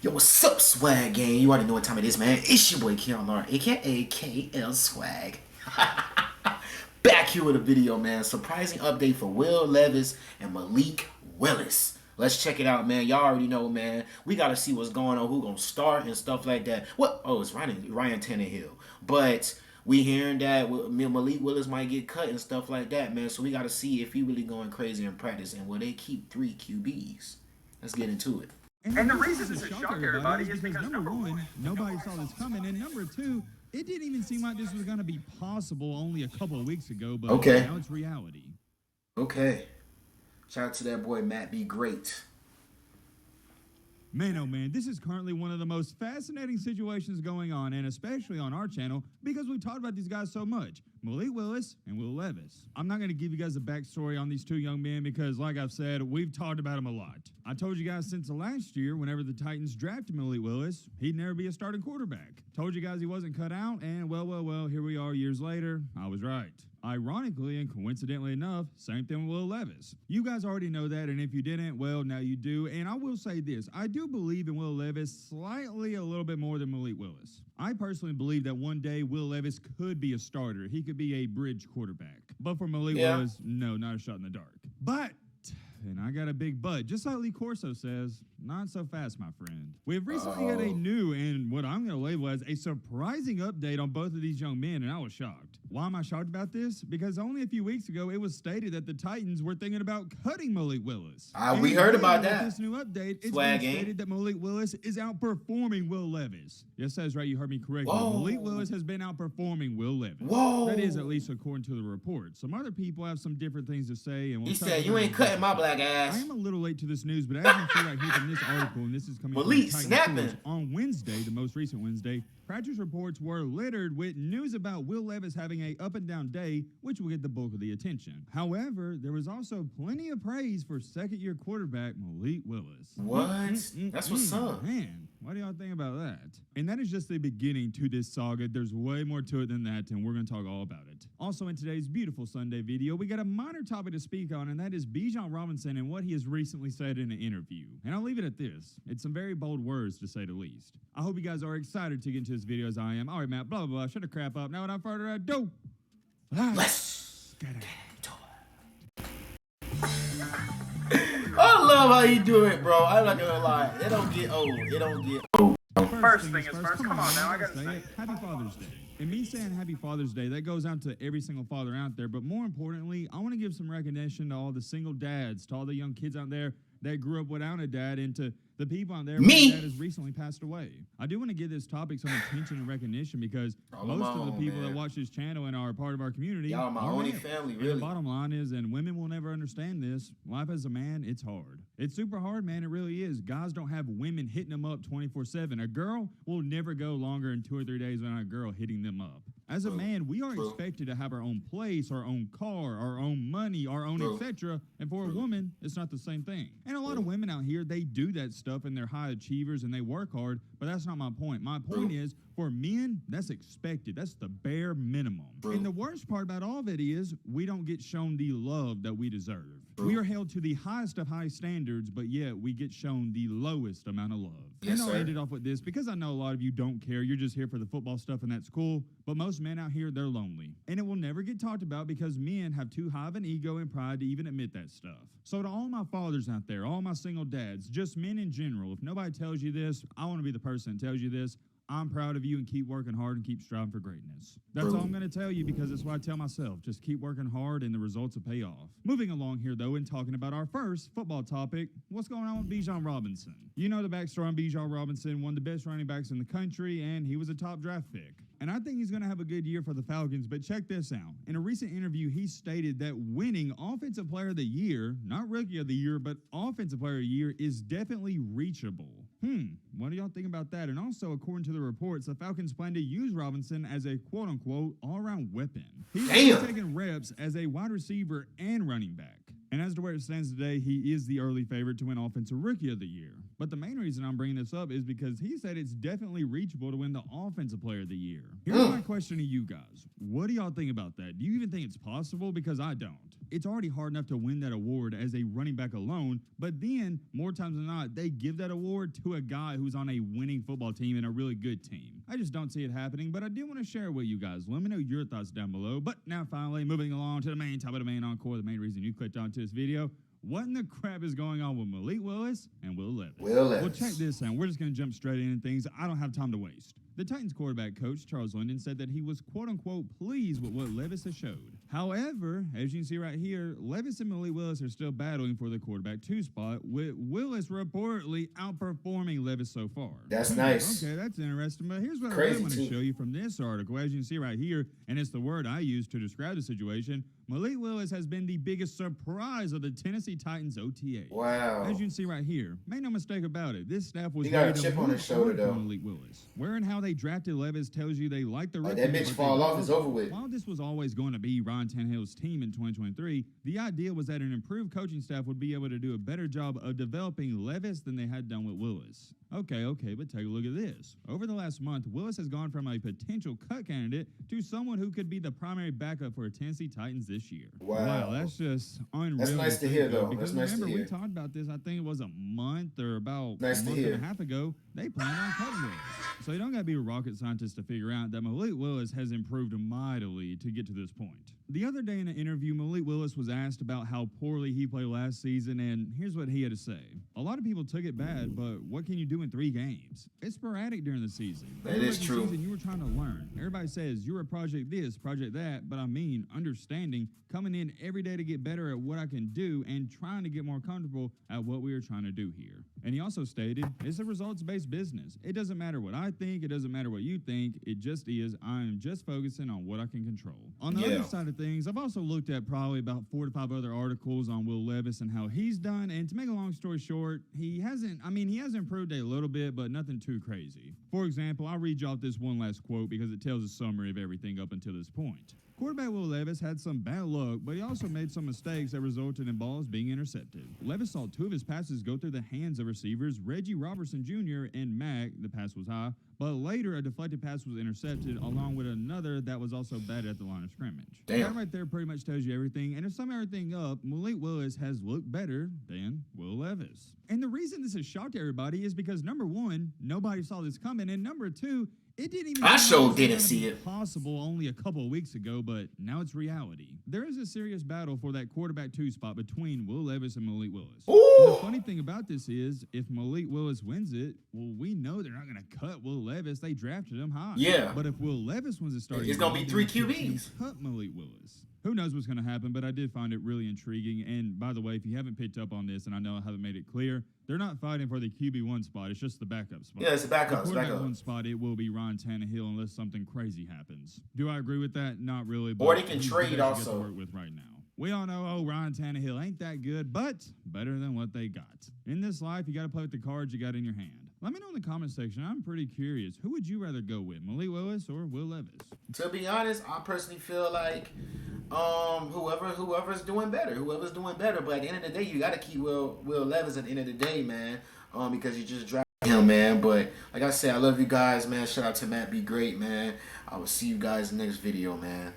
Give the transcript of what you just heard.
Yo, what's up, Swag Gang? You already know what time it is, man. It's your boy Keon Lar, aka KL Swag. Back here with a video, man. Surprising update for Will Levis and Malik Willis. Let's check it out, man. Y'all already know, man. We gotta see what's going on, who gonna start and stuff like that. What? Oh, it's Ryan Tannehill. But we hearing that Malik Willis might get cut and stuff like that, man. So we gotta see if he really going crazy in practice and will they keep 3 QBs. Let's get into it. And the reason this shocked everybody is because number one, nobody saw this coming, and number two, it didn't even seem like this was going to be possible only a couple of weeks ago, but now it's reality. Okay. Shout out to that boy Matt B. Great. Man, oh man, this is currently one of the most fascinating situations going on, and especially on our channel, because we've talked about these guys so much. Malik Willis and Will Levis. I'm not going to give you guys a backstory on these two young men because, like I've said, we've talked about them a lot. I told you guys since the last year, whenever the Titans drafted Malik Willis, he'd never be a starting quarterback. Told you guys he wasn't cut out, and well, here we are years later. I was right. Ironically and coincidentally enough, same thing with Will Levis. You guys already know that, and if you didn't, well, now you do. And I will say this, I do believe in Will Levis slightly a little bit more than Malik Willis. I personally believe that one day Will Levis could be a starter. He could be a bridge quarterback. But for Malik Willis, no, not a shot in the dark. But, and I got a big but, just like Lee Corso says, not so fast, my friend. We have recently got a new and what I'm going to label as a surprising update on both of these young men, and I was shocked. Why am I shocked about this? Because only a few weeks ago, it was stated that the Titans were thinking about cutting Malik Willis. We heard about that. This new update, it's been stated that Malik Willis is outperforming Will Levis. Yes, that's right. You heard me correctly. Malik Willis has been outperforming Will Levis. That is at least according to the report. Some other people have some different things to say. And he said, you ain't cutting my black ass. I am a little late to this news, but as you see right here from this article, and this is coming Malik from snapping. On Wednesday, the most recent Wednesday, practice reports were littered with news about Will Levis having a up and down day, which will get the bulk of the attention. However, there was also plenty of praise for second-year quarterback Malik Willis. What? That's what's up. Man, what do y'all think about that? And that is just the beginning to this saga. There's way more to it than that, and we're going to talk all about it. Also, in today's beautiful Sunday video, we got a minor topic to speak on, and that is Bijan Robinson and what he has recently said in an interview. And I'll leave it at this. It's some very bold words, to say the least. I hope you guys are excited to get into this video as I am. All right, Matt, blah, blah, blah. Shut the crap up. Now, without further ado, let's get it. I love how you do it, bro. I'm not gonna lie. It don't get old. It don't get old. First thing is first. Come on now, I gotta say it. Happy Father's Day. And me saying Happy Father's Day, that goes out to every single father out there. But more importantly, I want to give some recognition to all the single dads, to all the young kids out there that grew up without a dad, and to the people out there whose dad has recently passed away. I do want to give this topic some attention and recognition because most of the people that watch this channel and are part of our community y'all are my only family, really. And the bottom line is, and women will never understand this, life as a man, it's hard. It's super hard, man. It really is. Guys don't have women hitting them up 24/7. A girl will never go longer than 2 or 3 days without a girl hitting them up. As a man, we are expected to have our own place, our own car, our own money, our own etc. And for a woman, it's not the same thing. And a lot of women out here, they do that stuff and they're high achievers and they work hard, but that's not my point. My point is, for men, that's expected. That's the bare minimum. And the worst part about all of it is we don't get shown the love that we deserve. We are held to the highest of high standards, but yet we get shown the lowest amount of love. And I'll end it off with this because I know a lot of you don't care. You're just here for the football stuff, and that's cool. But most men out here, they're lonely. And it will never get talked about because men have too high of an ego and pride to even admit that stuff. So to all my fathers out there, all my single dads, just men in general, if nobody tells you this, I want to be the person that tells you this. I'm proud of you and keep working hard and keep striving for greatness. That's all I'm going to tell you because it's what I tell myself. Just keep working hard and the results will pay off. Moving along here, though, and talking about our first football topic, what's going on with Bijan Robinson? You know the backstory on Bijan Robinson, one of the best running backs in the country, and he was a top draft pick. And I think he's going to have a good year for the Falcons, but check this out. In a recent interview, he stated that winning Offensive Player of the Year, not Rookie of the Year, but Offensive Player of the Year is definitely reachable. What do y'all think about that? And also, according to the reports, the Falcons plan to use Robinson as a quote-unquote all-around weapon. He's taking reps as a wide receiver and running back. And as to where it stands today, he is the early favorite to win Offensive Rookie of the Year. But the main reason I'm bringing this up is because he said it's definitely reachable to win the Offensive Player of the Year. Here's my question to you guys. What do y'all think about that? Do you even think it's possible? Because I don't. It's already hard enough to win that award as a running back alone, but then, more times than not, they give that award to a guy who's on a winning football team and a really good team. I just don't see it happening, but I do want to share it with you guys. Let me know your thoughts down below. But now, finally, moving along to the main top of the main encore, the main reason you clicked onto this video. What in the crap is going on with Malik Willis and Will Levis? Well, check this out. We're just going to jump straight into things. I don't have time to waste. The Titans quarterback coach, Charles London, said that he was quote-unquote pleased with what Levis has showed. However, as you can see right here, Levis and Malik Willis are still battling for the quarterback 2 spot, with Willis reportedly outperforming Levis so far. That's nice. Okay, that's interesting, but here's what I really want to show you from this article. As you can see right here, and it's the word I use to describe the situation, Malik Willis has been the biggest surprise of the Tennessee Titans OTA. Wow. As you can see right here, make no mistake about it, this staff was he got a chip on his shoulder, though. Malik Willis. Where and how they drafted Levis tells you they like the rookie. That bitch fall off, it's over with. While this was always going to be Ryan Tannehill's team in 2023, the idea was that an improved coaching staff would be able to do a better job of developing Levis than they had done with Willis. Okay, but take a look at this. Over the last month, Willis has gone from a potential cut candidate to someone who could be the primary backup for Tennessee Titans this year. Wow, that's just unreal. That's nice to hear, though. Because that's nice remember, to hear. we talked about this, I think it was a month or about nice a month and a half ago. They planned on cutting Willis. So you don't got to be a rocket scientist to figure out that Malik Willis has improved mightily to get to this point. The other day in an interview, Malik Willis was asked about how poorly he played last season, and here's what he had to say. A lot of people took it bad, but what can you do in 3 games? It's sporadic during the season. That is true. You were trying to learn. Everybody says you're a project this, project that, but I mean understanding, coming in every day to get better at what I can do and trying to get more comfortable at what we are trying to do here. And he also stated, it's a results-based business. It doesn't matter what I think. It doesn't matter what you think. It just is. I am just focusing on what I can control. On the other side of things, I've also looked at probably about 4 to 5 other articles on Will Levis and how he's done. And to make a long story short, he hasn't improved a little bit, but nothing too crazy. For example, I'll read you off this one last quote because it tells a summary of everything up until this point. Quarterback Will Levis had some bad luck, but he also made some mistakes that resulted in balls being intercepted. Levis saw 2 of his passes go through the hands of receivers, Reggie Robertson Jr. and Mack. The pass was high, but later a deflected pass was intercepted along with another that was also bad at the line of scrimmage. Damn. That right there pretty much tells you everything, and to sum everything up, Malik Willis has looked better than Will Levis. And the reason this has shocked everybody is because, number 1, nobody saw this coming, and number 2, it didn't even didn't see it possible only a couple of weeks ago, but now it's reality. There is a serious battle for that quarterback 2 spot between Will Levis and Malik Willis. The funny thing about this is, if Malik Willis wins it, well, we know they're not going to cut Will Levis. They drafted him high. Yeah. But if Will Levis wins the starting, it's going to be 3 QBs. Cut Malik Willis. Who knows what's going to happen, but I did find it really intriguing. And by the way, if you haven't picked up on this, and I know I haven't made it clear, they're not fighting for the QB1 spot. It's just the backup spot. Yeah, it's the backup. The quarterback 1 spot, it will be Ryan Tannehill unless something crazy happens. Do I agree with that? Not really. But or they can trade also. Get to work with right now. We all know, Ryan Tannehill ain't that good, but better than what they got. In this life, you got to play with the cards you got in your hand. Let me know in the comment section. I'm pretty curious. Who would you rather go with, Malik Willis or Will Levis? To be honest, I personally feel like whoever's doing better. But at the end of the day, you got to keep Will Levis at the end of the day, man, because you just drafted him, man. But like I said, I love you guys, man. Shout out to Matt. Be great, man. I will see you guys in the next video, man.